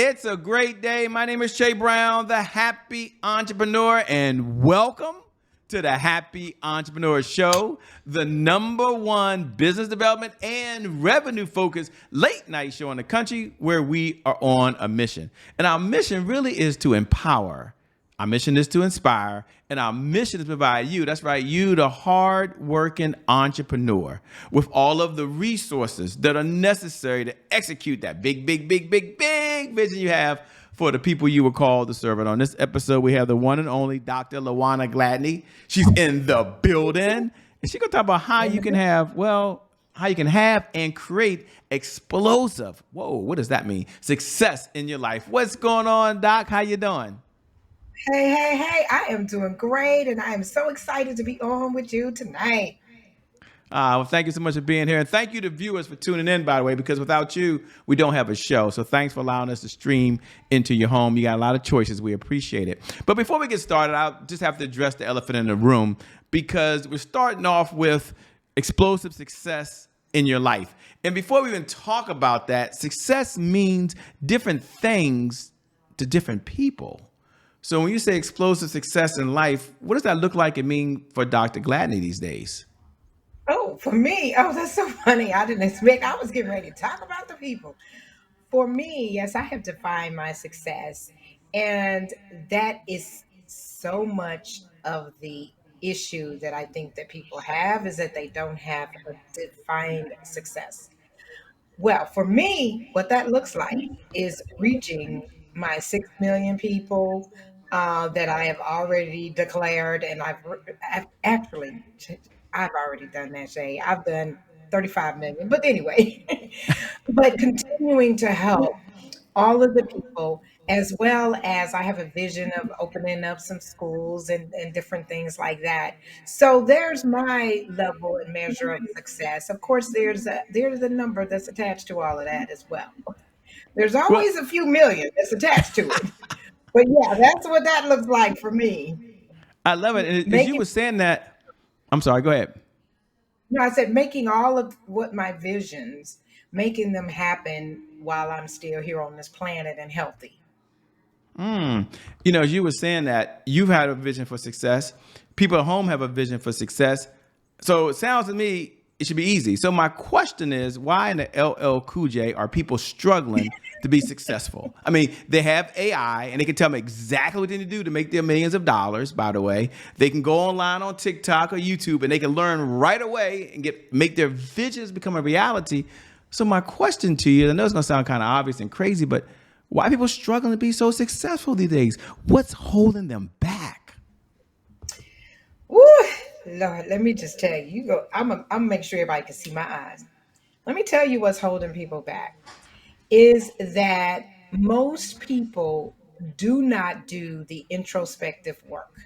It's a great day. My name is Shay Brown, the Happy Entrepreneur, and welcome to the Happy Entrepreneur Show, the #1 business development and revenue focused late night show in the country where we are on a mission. And our mission really is to empower. Our mission is to inspire, and our mission is to provide you, that's right, you, the hard-working entrepreneur, with all of the resources that are necessary to execute that big vision you have for the people you were called to serve. And on this episode, we have the one and only Dr. Lawana Gladney. She's in the building, and she's going to talk about how you can have, and create explosive, what does that mean? Success in your life. What's going on, Doc? How you doing? Hey, I am doing great, and I am so excited to be on with you tonight. Well, thank you so much for being here. And thank you to viewers for tuning in, by the way, because without you, we don't have a show. So thanks for allowing us to stream into your home. You got a lot of choices. We appreciate it. But before we get started, I just have to address the elephant in the room, because we're starting off with explosive success in your life. And before we even talk about that, success means different things to different people. So when you say explosive success in life, what does that look like and mean for Dr. Gladney these days? Oh, for me, that's so funny. I didn't expect, I was getting ready to talk about the people. For me, yes, I have defined my success. And that is so much of the issue that I think that people have, is that they don't have a defined success. Well, for me, what that looks like is reaching my 6 million people that I have already declared. And I've actually, I've already done that, Shay. I've done 35 million. But anyway, but continuing to help all of the people, as well as I have a vision of opening up some schools and different things like that. So there's my level and measure of success. Of course, there's a number that's attached to all of that as well. There's Well, always a few million that's attached to it. But yeah, that's what that looks like for me. I love it. And as you Making, were saying that, I'm sorry, go ahead. I said making all of what my visions, making them happen while I'm still here on this planet and healthy. As you were saying that, you've had a vision for success. People at home have a vision for success. So it sounds to me it should be easy. So my question is, why in the LL Cool J are people struggling to be successful? I mean, they have AI and they can tell them exactly what they need to do to make their millions of dollars, by the way. They can go online on TikTok or YouTube and they can learn right away and make their visions become a reality. So my question to you, I know it's going to sound kind of obvious and crazy, but why are people struggling to be so successful these days? What's holding them back? Woo, Lord, let me just tell you, you go. I'm gonna make sure everybody can see my eyes. Let me tell you what's holding people back is that most people do not do the introspective work.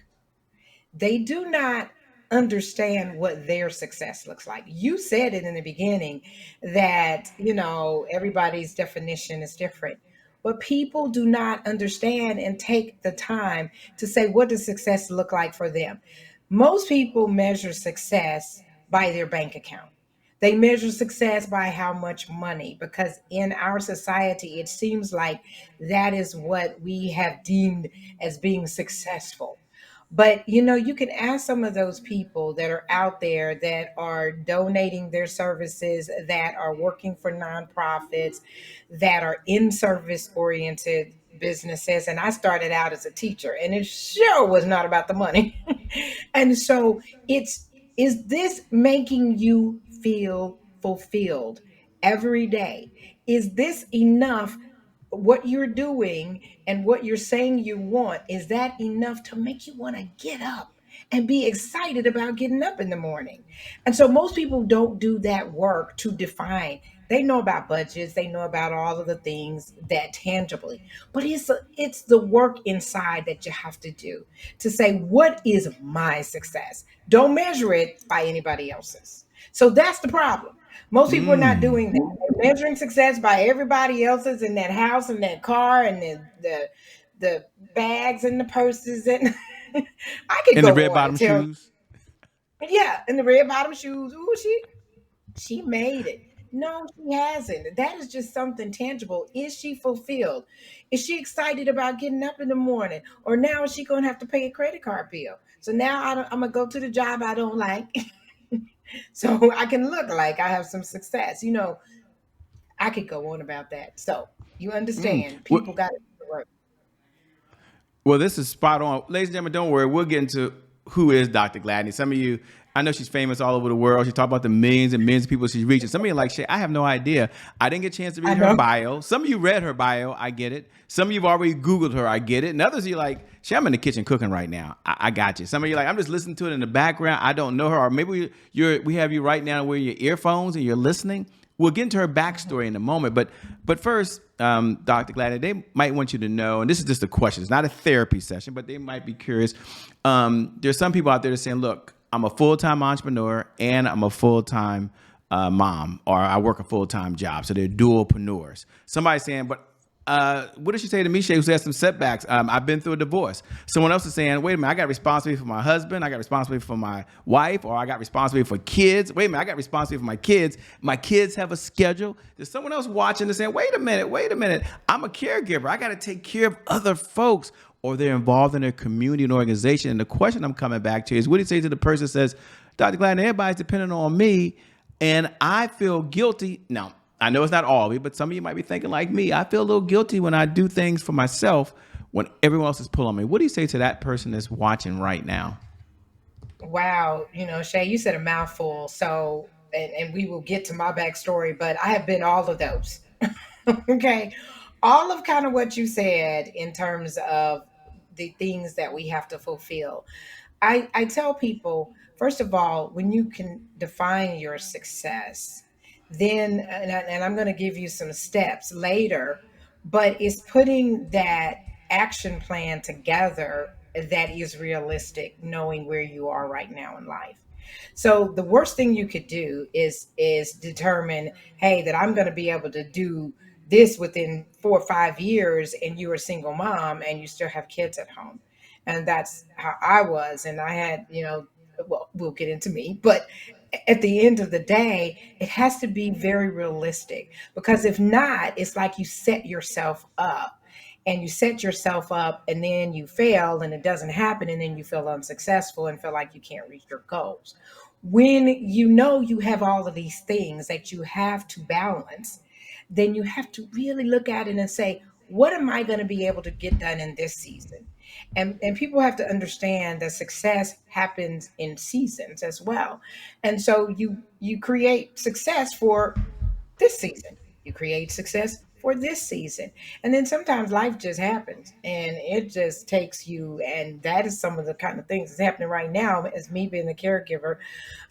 They do not understand what their success looks like. You said it in the beginning that, everybody's definition is different. But people do not understand and take the time to say, what does success look like for them? Most people measure success by their bank account. They measure success by how much money, because in our society, it seems like that is what we have deemed as being successful. But you can ask some of those people that are out there that are donating their services, that are working for nonprofits, that are in service oriented businesses. And I started out as a teacher, and it sure was not about the money. And so is this making you feel fulfilled every day? Is this enough? What you're doing and what you're saying you want, is that enough to make you want to get up and be excited about getting up in the morning? And so most people don't do that work to define. They know about budgets, they know about all of the things that tangibly, but it's the work inside that you have to do to say, what is my success? Don't measure it by anybody else's. So that's the problem. Most people are not doing that. They're measuring success by everybody else's, in that house and that car and the bags and the purses, and I could In the go red on bottom and tell. shoes? Yeah, and the red bottom shoes. Ooh, she made it. No, she hasn't. That is just something tangible. Is she fulfilled? Is she excited about getting up in the morning? Or now is she going to have to pay a credit card bill? So now I'm going to go to the job I don't like so I can look like I have some success. I could go on about that. So you Mm. understand, Well, people got to work. well, this is spot on. Ladies and gentlemen, don't worry. We'll get into who is Dr. Gladney. Some of you, I know she's famous all over the world. She talked about the millions and millions of people she's reaching. Some of you are like, Shay, I have no idea. I didn't get a chance to I read her know. bio. Some of you read her bio. I get it. Some of you have already Googled her. I get it. And others, you're like, Shay, I'm in the kitchen cooking right now. I got you. Some of you are like, I'm just listening to it in the background. I don't know her. Or maybe we have you right now wearing your earphones and you're listening. We'll get into her backstory in a moment, but first, Dr. Gladney, they might want you to know, and this is just a question. It's not a therapy session, but they might be curious. There's some people out there that are saying, "Look, I'm a full-time entrepreneur and I'm a full-time mom, or I work a full-time job." So they're dualpreneurs. Somebody's saying, "But what did she say to me? She has some setbacks. I've been through a divorce." Someone else is saying, "Wait a minute, I got responsibility for my husband. I got responsibility for my wife, or I got responsibility for kids. Wait a minute, I got responsibility for my kids. My kids have a schedule." There's someone else watching and saying, wait a minute. I'm a caregiver. I got to take care of other folks, or they're involved in a community and organization. And the question I'm coming back to is, what do you say to the person that says, Dr. Gladney, everybody's depending on me, and I feel guilty. Now, I know it's not all of you, but some of you might be thinking like me. I feel a little guilty when I do things for myself when everyone else is pulling on me. What do you say to that person that's watching right now? Wow, Shay, you said a mouthful. So, and we will get to my backstory, but I have been all of those. Okay. All of kind of what you said in terms of the things that we have to fulfill. I tell people, first of all, when you can define your success, then, and I'm going to give you some steps later, but it's putting that action plan together that is realistic, knowing where you are right now in life. So the worst thing you could do is determine, hey, that I'm going to be able to do this within 4 or 5 years, and you're a single mom and you still have kids at home. And that's how I was. And I had, well, we'll get into me, but at the end of the day, it has to be very realistic, because if not, it's like you set yourself up, and you set yourself up and then you fail and it doesn't happen, and then you feel unsuccessful and feel like you can't reach your goals. When you know you have all of these things that you have to balance, then you have to really look at it and say, what am I going to be able to get done in this season? And people have to understand that success happens in seasons as well. And so you create success for this season. You create success for this season. And then sometimes life just happens and it just takes you. And that is some of the kind of things that's happening right now as me being the caregiver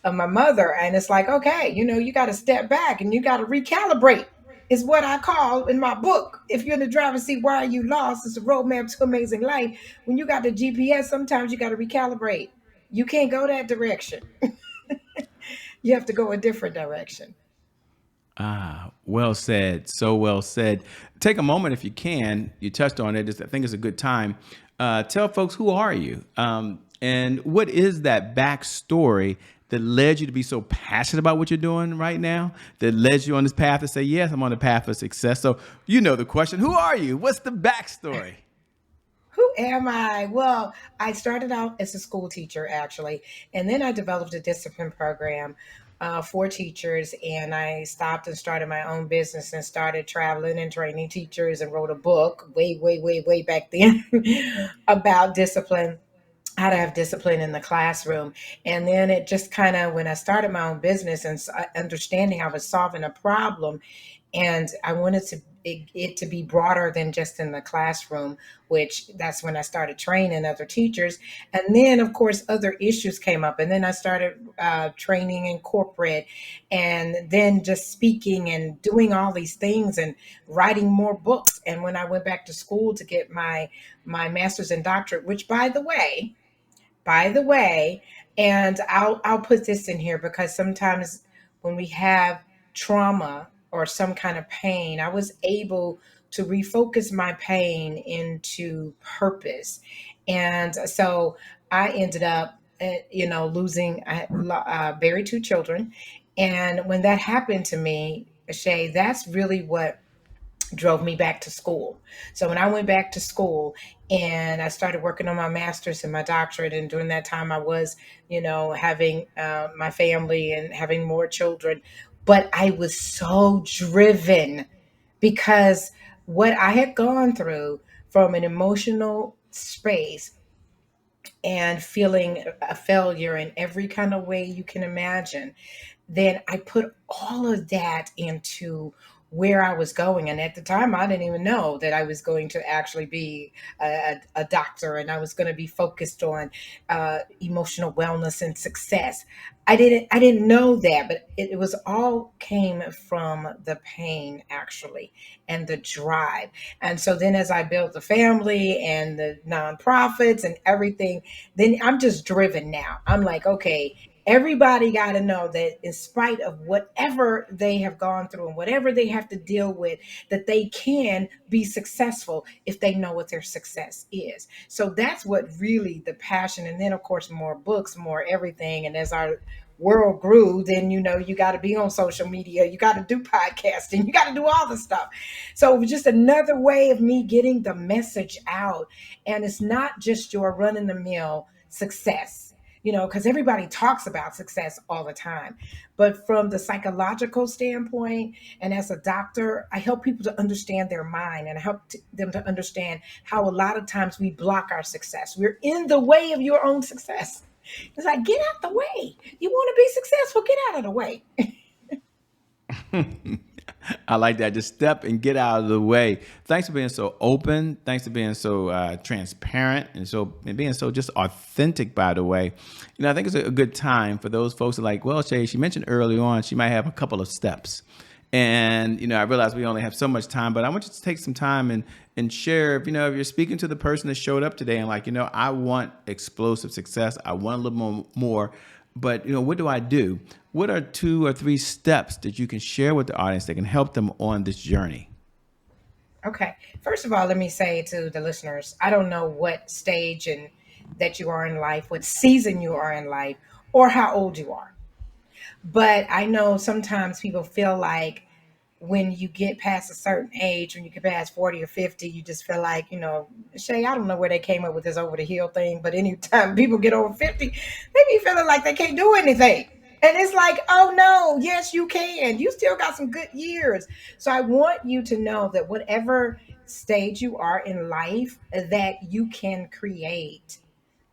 of my mother. And it's like, okay, you got to step back and you got to recalibrate. Is what I call in my book. If you're in the driver's seat, why are you lost? It's a roadmap to amazing life. When you got the GPS, sometimes you got to recalibrate. You can't go that direction. You have to go a different direction. Ah, well said. So well said. Take a moment if you can. You touched on it. I think it's a good time. Tell folks, who are you? And what is that backstory that led you to be so passionate about what you're doing right now, that led you on this path to say, yes, I'm on the path of success. So you know the question, who are you? What's the backstory? Who am I? Well, I started out as a school teacher, actually, and then I developed a discipline program for teachers. And I stopped and started my own business and started traveling and training teachers and wrote a book way, way, way, way back then about discipline, how to have discipline in the classroom. And then it just kind of, when I started my own business and understanding I was solving a problem, and I wanted it to be broader than just in the classroom, which that's when I started training other teachers. And then, of course, other issues came up. And then I started training in corporate, and then just speaking and doing all these things and writing more books. And when I went back to school to get my master's and doctorate, which, by the way, and I'll put this in here because sometimes when we have trauma or some kind of pain, I was able to refocus my pain into purpose. And so I ended up, losing, I buried two children. And when that happened to me, Shay, that's really what drove me back to school. So when I went back to school and I started working on my master's and my doctorate, and during that time I was, having my family and having more children, but I was so driven because what I had gone through from an emotional space and feeling a failure in every kind of way you can imagine, then I put all of that into where I was going. And at the time, I didn't even know that I was going to actually be a doctor and I was going to be focused on emotional wellness and success. I didn't know that, but it was all came from the pain actually and the drive. And so then as I built the family and the nonprofits and everything, then I'm just driven now. I'm like, okay, everybody got to know that in spite of whatever they have gone through and whatever they have to deal with, that they can be successful if they know what their success is. So that's what really the passion. And then of course more books, more everything. And as our world grew, then you got to be on social media, you got to do podcasting, you got to do all the stuff. So it was just another way of me getting the message out. And it's not just your run in the mill success, because everybody talks about success all the time. But from the psychological standpoint, and as a doctor, I help people to understand their mind and I help them to understand how a lot of times we block our success. We're in the way of your own success. It's like, get out the way. You want to be successful, get out of the way. I like that. Just step and get out of the way. Thanks for being so open. Thanks for being so transparent and being so just authentic. By the way, I think it's a good time for those folks who are like, well, Shay, she mentioned early on she might have a couple of steps, and I realize we only have so much time, but I want you to take some time and share. If you're speaking to the person that showed up today and like, I want explosive success. I want a little more. But what do I do? What are 2 or 3 steps that you can share with the audience that can help them on this journey? Okay. First of all, let me say to the listeners, I don't know what stage and that you are in life, what season you are in life, or how old you are. But I know sometimes people feel like when you get past a certain age, when you get past 40 or 50, you just feel like, Shay, I don't know where they came up with this over the hill thing, but anytime people get over 50, they be feeling like they can't do anything. And it's like, oh no, yes, you can. You still got some good years. So I want you to know that whatever stage you are in life, that you can create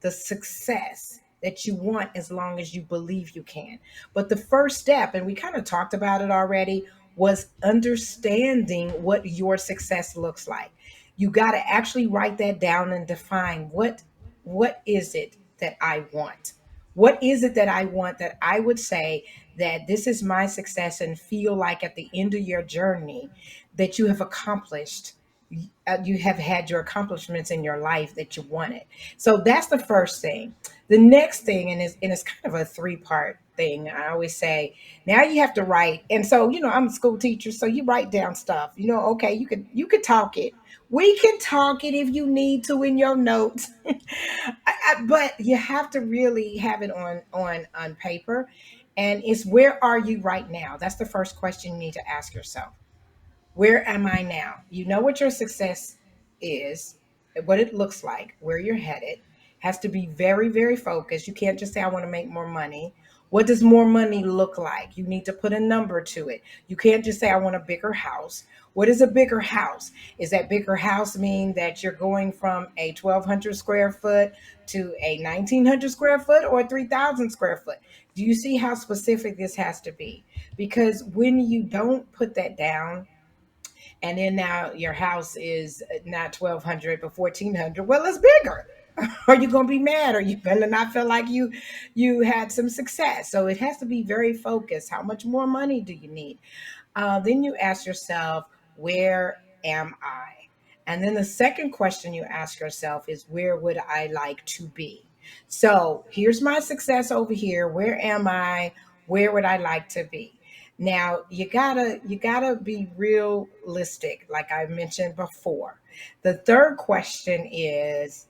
the success that you want as long as you believe you can. But the first step, and we kind of talked about it already, was understanding what your success looks like. You got to actually write that down and define what is it that I want? What is it that I want that I would say that this is my success and feel like at the end of your journey that you have accomplished, you have had your accomplishments in your life that you wanted. So that's the first thing. The next thing, and it's kind of a three-part thing. I always say, now you have to write. And so, I'm a school teacher, so you write down stuff. Okay, you could talk it. We can talk it if you need to in your notes. But you have to really have it on paper. And it's, where are you right now? That's the first question you need to ask yourself. Where am I now? You know what your success is, what it looks like, where you're headed. Has to be very, very focused. You can't just say, I want to make more money. What does more money look like? You need to put a number to it. You can't just say, I want a bigger house. What is a bigger house? Is that bigger house mean that you're going from a 1,200 square foot to a 1,900 square foot or 3,000 square foot? Do you see how specific this has to be? Because when you don't put that down, and then now your house is not 1,200 but 1,400, well, it's bigger. Are you going to be mad? Are you going to not feel like you had some success? So it has to be very focused. How much more money do you need? Then you ask yourself, where am I? And then the second question you ask yourself is, where would I like to be? So here's my success over here. Where am I? Where would I like to be? Now you gotta be realistic, like I mentioned before. The third question is,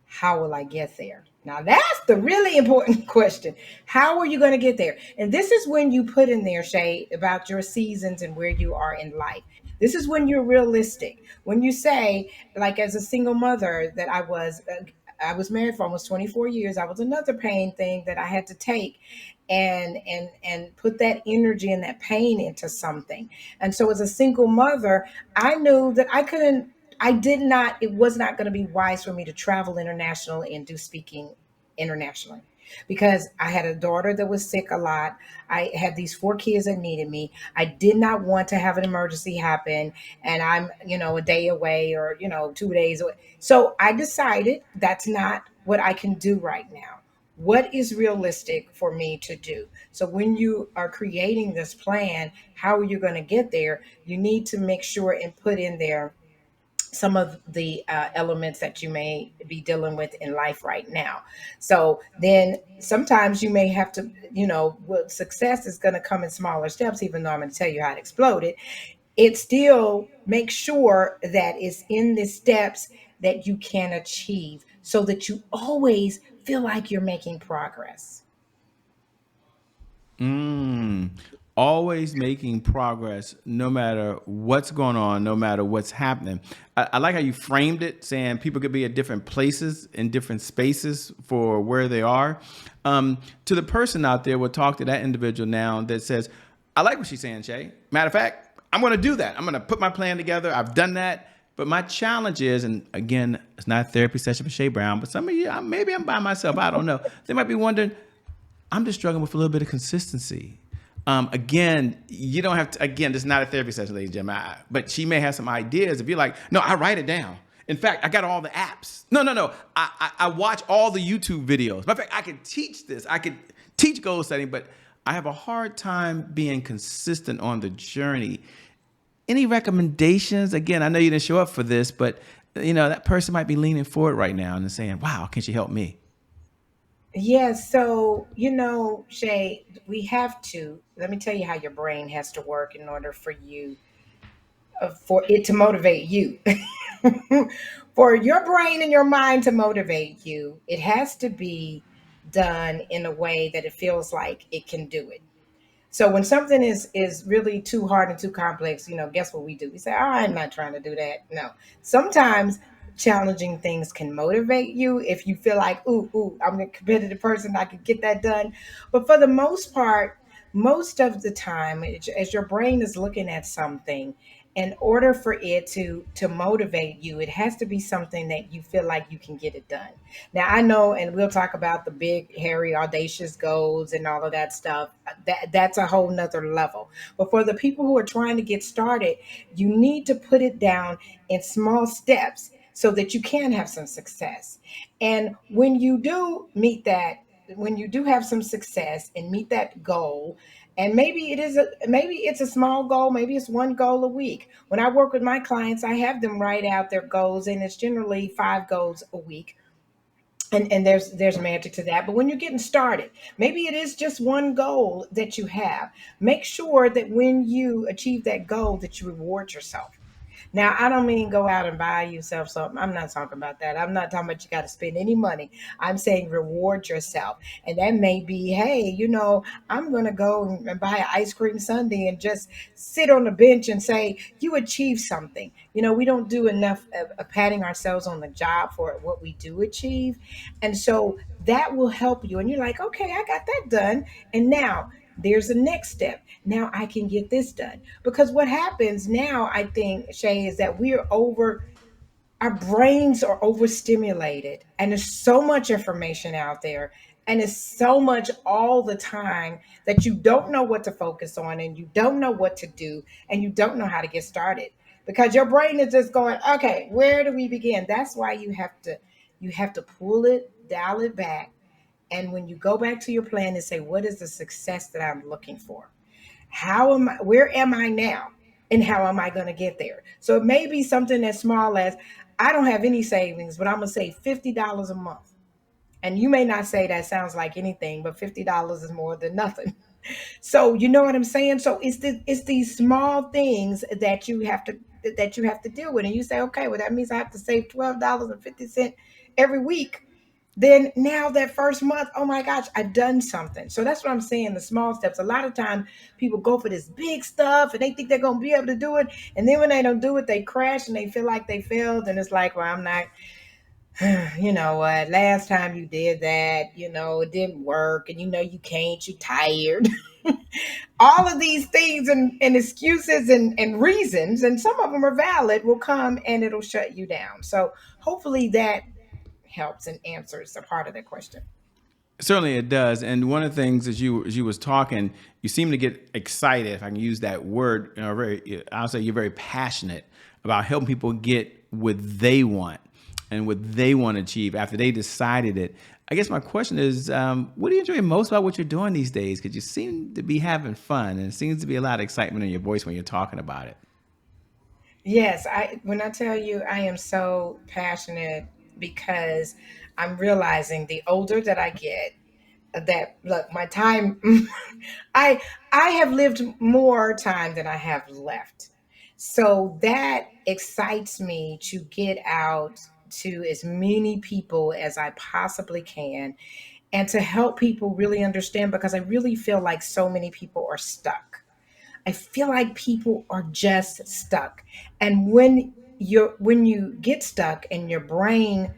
how will I get there? Now that's the really important question. How are you going to get there? And this is when you put in there, Shay, about your seasons and where you are in life. This is when you're realistic. When you say, like as a single mother that I was married for almost 24 years. I was another pain thing that I had to take and put that energy and that pain into something. And so as a single mother, I knew that I did not, it was not going to be wise for me to travel internationally and do speaking internationally because I had a daughter that was sick a lot. I had these four kids that needed me. I did not want to have an emergency happen and I'm, a day away or, 2 days away. So I decided that's not what I can do right now. What is realistic for me to do? So when you are creating this plan, how are you going to get there? You need to make sure and put in there some of the elements that you may be dealing with in life right now. So then sometimes you may have to, well, success is going to come in smaller steps, even though I'm going to tell you how to explode it. It still makes sure that it's in the steps that you can achieve so that you always feel like you're making progress. Mm, always making progress no matter what's going on, no matter what's happening. I like how you framed it, saying people could be at different places in different spaces for where they are. To the person out there, we'll talk to that individual now that says, I like what she's saying, Shay. Matter of fact, I'm going to do that. I'm going to put my plan together. I've done that. But my challenge is, and again, it's not a therapy session for Shay Brown, but some of you, maybe I'm by myself. I don't know. They might be wondering, I'm just struggling with a little bit of consistency. Again, you don't have to, again, this is not a therapy session, ladies and gentlemen, but she may have some ideas. If you're like, no, I write it down. In fact, I got all the apps. No. I watch all the YouTube videos. Matter of fact, I could teach this. I could teach goal setting, but I have a hard time being consistent on the journey. Any recommendations? Again, I know you didn't show up for this, but that person might be leaning forward right now and saying, wow, can she help me? Yeah, so Shay, we have to. Let me tell you how your brain has to work in order for it to motivate you. For your brain and your mind to motivate you, it has to be done in a way that it feels like it can do it. So when something is really too hard and too complex, guess what we do? We say, "Oh, I'm not trying to do that." No. Sometimes challenging things can motivate you if you feel like, "Ooh, I'm a competitive person, I can get that done." But for the most part, most of the time, as your brain is looking at something, in order for it to motivate you, it has to be something that you feel like you can get it done. Now I know, and we'll talk about the big, hairy, audacious goals and all of that stuff. That's a whole nother level. But for the people who are trying to get started, you need to put it down in small steps so that you can have some success. And when you do have some success and meet that goal, and maybe it's a small goal, maybe it's one goal a week. When I work with my clients, I have them write out their goals, and it's generally 5 goals a week. And there's magic to that. But when you're getting started, maybe it is just one goal that you have. Make sure that when you achieve that goal, that you reward yourself. Now, I don't mean go out and buy yourself something. I'm not talking about that. I'm not talking about you got to spend any money. I'm saying reward yourself. And that may be, hey, I'm going to go and buy an ice cream sundae and just sit on the bench and say, you achieved something. We don't do enough of patting ourselves on the job for what we do achieve. And so that will help you. And you're like, okay, I got that done. And now, there's the next step. Now I can get this done. Because what happens now, I think, Shay, is that our brains are overstimulated and there's so much information out there and it's so much all the time that you don't know what to focus on and you don't know what to do and you don't know how to get started because your brain is just going, okay, where do we begin? That's why you have to pull it, dial it back, and when you go back to your plan and say, what is the success that I'm looking for? Where am I now? And how am I going to get there? So it may be something as small as, I don't have any savings, but I'm going to save $50 a month. And you may not say that sounds like anything, but $50 is more than nothing. So you know what I'm saying? So it's these small things that you have to deal with. And you say, okay, well, that means I have to save $12.50 every week. then now that first month, oh my gosh, I've done something. So that's what I'm saying, the small steps. A lot of times people go for this big stuff and they think they're going to be able to do it. And then when they don't do it, they crash and they feel like they failed. And it's like, well, I'm not, you know what, last time you did that, it didn't work. And you can't, you tired. All of these things and excuses and reasons, and some of them are valid, will come and it'll shut you down. So hopefully that helps and answers a part of that question. Certainly it does. And one of the things as you was talking, you seem to get excited, if I can use that word, I'll say you're very passionate about helping people get what they want and what they want to achieve after they decided it. I guess my question is, what do you enjoy most about what you're doing these days? Because you seem to be having fun, and it seems to be a lot of excitement in your voice when you're talking about it. Yes, I when I tell you I am so passionate because I'm realizing the older that I get, that look, my time I I have lived more time than I have left. So that excites me to get out to as many people as I possibly can and to help people really understand, because I really feel like so many people are stuck. I feel like people are just stuck. And when you get stuck and your brain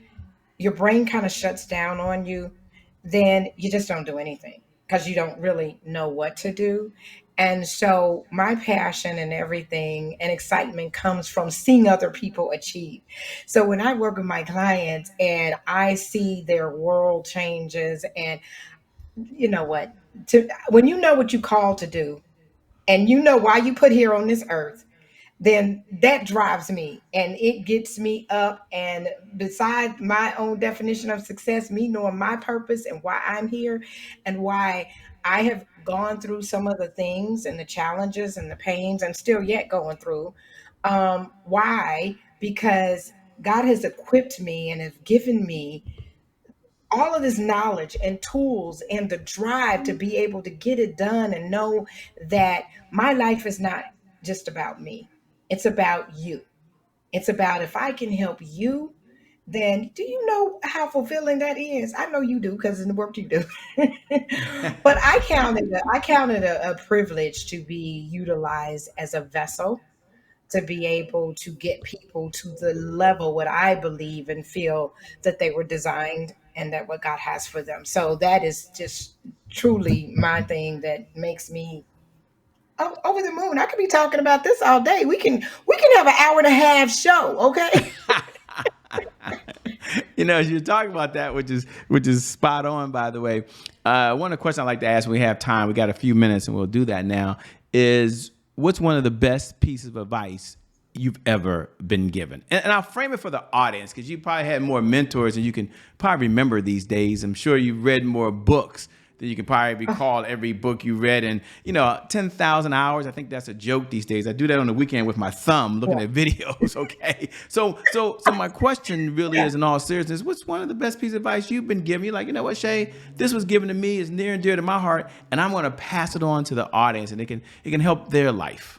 kind of shuts down on you, then you just don't do anything because you don't really know what to do. And so my passion and everything and excitement comes from seeing other people achieve. So when I work with my clients and I see their world changes, and you know what, when you know what you called to do and you know why you put here on this earth, then that drives me and it gets me up. And beside my own definition of success, me knowing my purpose and why I'm here and why I have gone through some of the things and the challenges and the pains and still yet going through. Why? Because God has equipped me and has given me all of this knowledge and tools and the drive to be able to get it done and know that my life is not just about me. It's about you. It's about, if I can help you, then do you know how fulfilling that is? I know you do because in the work you do. But I count it a privilege to be utilized as a vessel to be able to get people to the level what I believe and feel that they were designed and that what God has for them. So that is just truly my thing that makes me over the moon. I could be talking about this all day. We can have an hour and a half show, okay? As you're talking about that, which is spot on, by the way. One of the questions I like to ask when we have time, we got a few minutes, and we'll do that now. Is what's one of the best pieces of advice you've ever been given? And I'll frame it for the audience because you probably had more mentors and you can probably remember these days. I'm sure you've read more books that you can probably recall every book you read. And 10,000 hours, I think that's a joke these days. I do that on the weekend with my thumb looking Yeah. at videos. Okay. So my question really Yeah. is, in all seriousness, what's one of the best pieces of advice you've been given? You're like, you know what, Shay, this was given to me, is near and dear to my heart, and I'm going to pass it on to the audience, and it can help their life.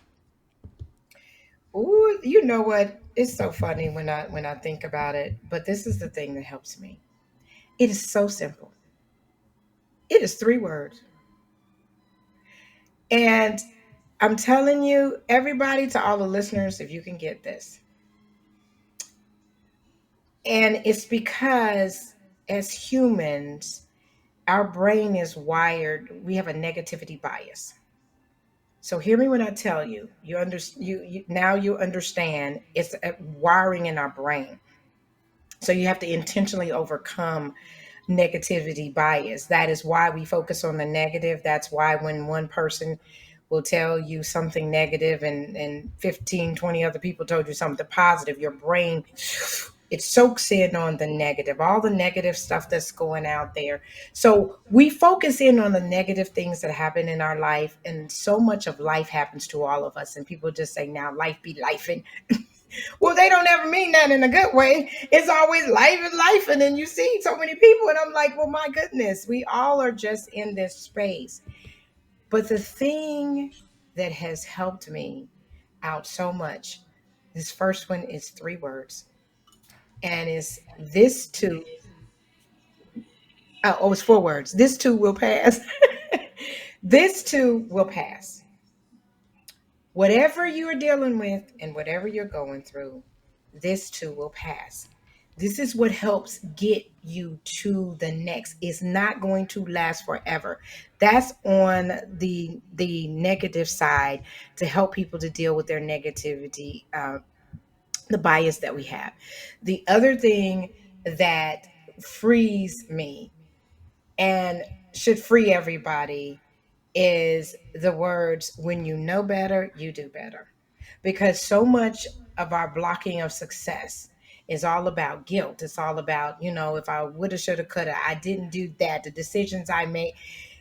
Ooh, you know what? It's so funny when I think about it, but this is the thing that helps me. It is so simple. It is three words. And I'm telling you, everybody, to all the listeners, if you can get this. And it's because as humans, our brain is wired, we have a negativity bias. So hear me when I tell you, now you understand it's a wiring in our brain. So you have to intentionally overcome negativity bias. That is why we focus on the negative. That's why when one person will tell you something negative and 15, 20 other people told you something positive, your brain, it soaks in on the negative, all the negative stuff that's going out there. So we focus in on the negative things that happen in our life. And so much of life happens to all of us. And people just say, now life be life. Well, they don't ever mean that in a good way. It's always life and life. And then you see so many people, and I'm like, well, my goodness, we all are just in this space. But the thing that has helped me out so much, this first one is three words. And it's this too Oh, it's 4 words. This too will pass. This too will pass. Whatever you're dealing with and whatever you're going through, this too will pass. This is what helps get you to the next. It's not going to last forever. That's on the negative side to help people to deal with their negativity, the bias that we have. The other thing that frees me and should free everybody is the words, when you know better, you do better. Because so much of our blocking of success is all about guilt. It's all about, if I woulda, shoulda, coulda, I didn't do that, the decisions I made.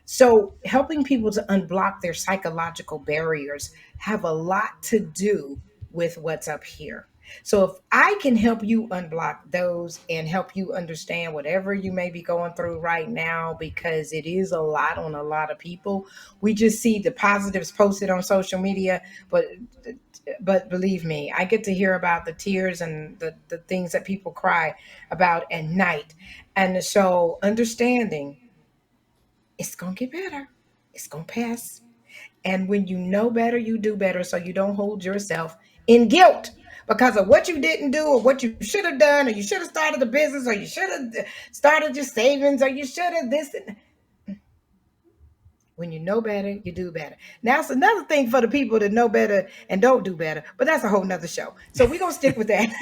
So helping people to unblock their psychological barriers have a lot to do with what's up here. So if I can help you unblock those and help you understand whatever you may be going through right now, because it is a lot on a lot of people. We just see the positives posted on social media, but believe me, I get to hear about the tears and the things that people cry about at night. And so understanding it's going to get better. It's going to pass. And when you know better, you do better. So you don't hold yourself in guilt because of what you didn't do or what you should have done, or you should have started a business, or you should have started your savings, or you should have this. When you know better, you do better. Now, it's another thing for the people that know better and don't do better, but that's a whole nother show. So we're going to stick with that.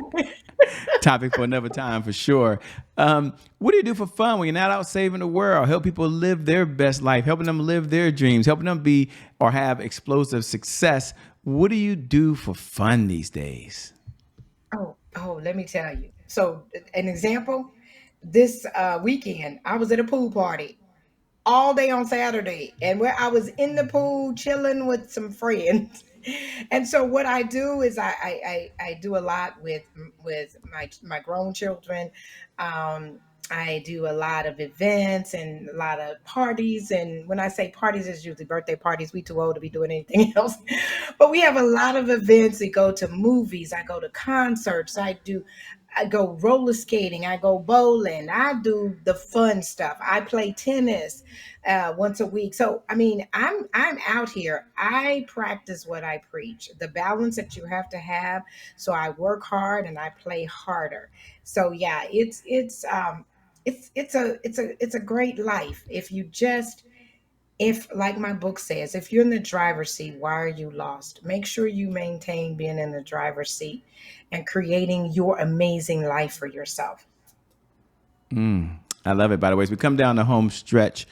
Topic for another time for sure. What do you do for fun when you're not out saving the world? Help people live their best life, helping them live their dreams, helping them be or have explosive success. What do you do for fun these days? Let me tell you. So, an example this weekend, I was at a pool party all day on Saturday, and where I was in the pool chilling with some friends. And so what I do is I do a lot with my grown children. Um, I do a lot of events and a lot of parties. And when I say parties, it's usually birthday parties. We too old to be doing anything else. But we have a lot of events. We go to movies. I go to concerts. I go roller skating. I go bowling. I do the fun stuff. I play tennis once a week. So I mean, I'm out here. I practice what I preach. The balance that you have to have. So I work hard and I play harder. So yeah, it's a great life if you just, if, like my book says, if you're in the driver's seat, why are you lost? Make sure you maintain being in the driver's seat and creating your amazing life for yourself. I love it. By the way, as we come down the home stretch,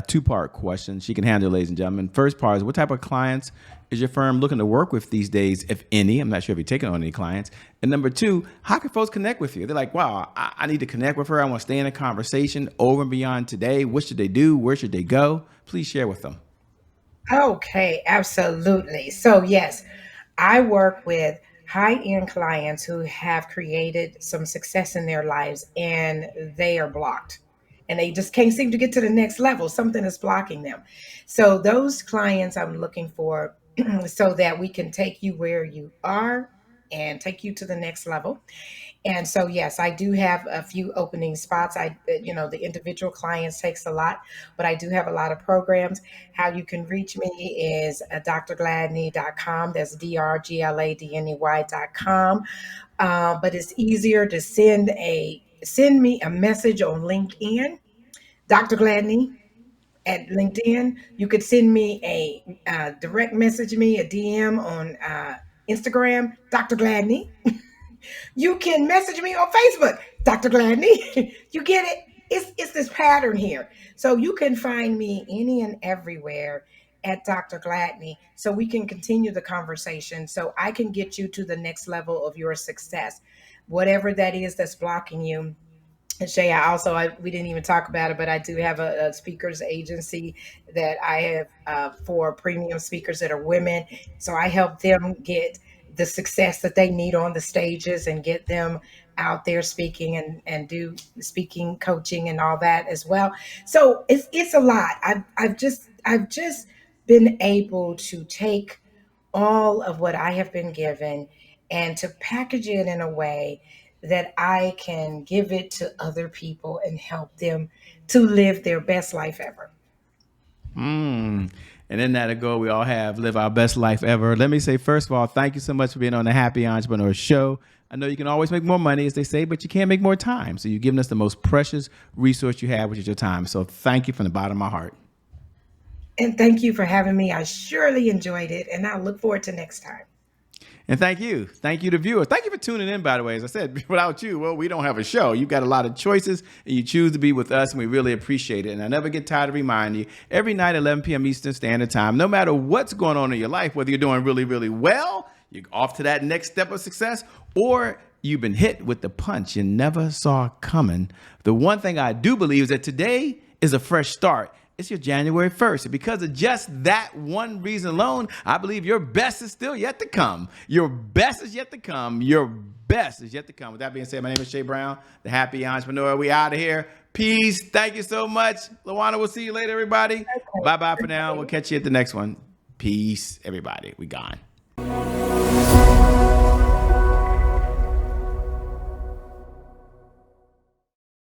two-part question. She can handle, ladies and gentlemen. First part is, what type of clients is your firm looking to work with these days, if any? I'm not sure if you're taking on any clients. And number two, how can folks connect with you? They're like, wow, I need to connect with her. I want to stay in a conversation over and beyond today. What should they do? Where should they go? Please share with them. Okay, absolutely. So, yes, I work with high end clients who have created some success in their lives and they are blocked and they just can't seem to get to the next level. Something is blocking them. So, those clients I'm looking for so that we can take you where you are and take you to the next level. And so, yes, I do have a few opening spots. The individual clients takes a lot, but I do have a lot of programs. How you can reach me is drgladney.com. That's drgladney.com. But it's easier to send me a message on LinkedIn, Dr. Gladney at LinkedIn. You could send me a direct message me, a DM on Instagram, Dr. Gladney. You can message me on Facebook, Dr. Gladney. You get it? It's this pattern here. So you can find me any and everywhere at Dr. Gladney so we can continue the conversation so I can get you to the next level of your success. Whatever that is that's blocking you, and Shay, we didn't even talk about it, but I do have a speakers agency that I have for premium speakers that are women. So I help them get the success that they need on the stages and get them out there speaking and do speaking coaching and all that as well. So it's a lot. I've just been able to take all of what I have been given and to package it in a way that I can give it to other people and help them to live their best life ever. And in that goal, we all have live our best life ever. Let me say, first of all, thank you so much for being on the Happy Entrepreneur Show. I know you can always make more money, as they say, but you can't make more time. So you've given us the most precious resource you have, which is your time. So thank you from the bottom of my heart. And thank you for having me. I surely enjoyed it, and I look forward to next time. And thank you. Thank you to viewers. Thank you for tuning in, by the way. As I said, without you, well, we don't have a show. You've got a lot of choices, and you choose to be with us, and we really appreciate it. And I never get tired of reminding you, every night at 11 p.m. Eastern Standard Time, no matter what's going on in your life, whether you're doing really, really well, you're off to that next step of success, or you've been hit with the punch you never saw coming. The one thing I do believe is that today is a fresh start. It's your January 1st. And because of just that one reason alone, I believe your best is still yet to come. Your best is yet to come. Your best is yet to come. With that being said, my name is Shay Brown, the Happy Entrepreneur. We out of here. Peace. Thank you so much. Lawana, we'll see you later, everybody. Bye-bye for now. We'll catch you at the next one. Peace, everybody. We gone.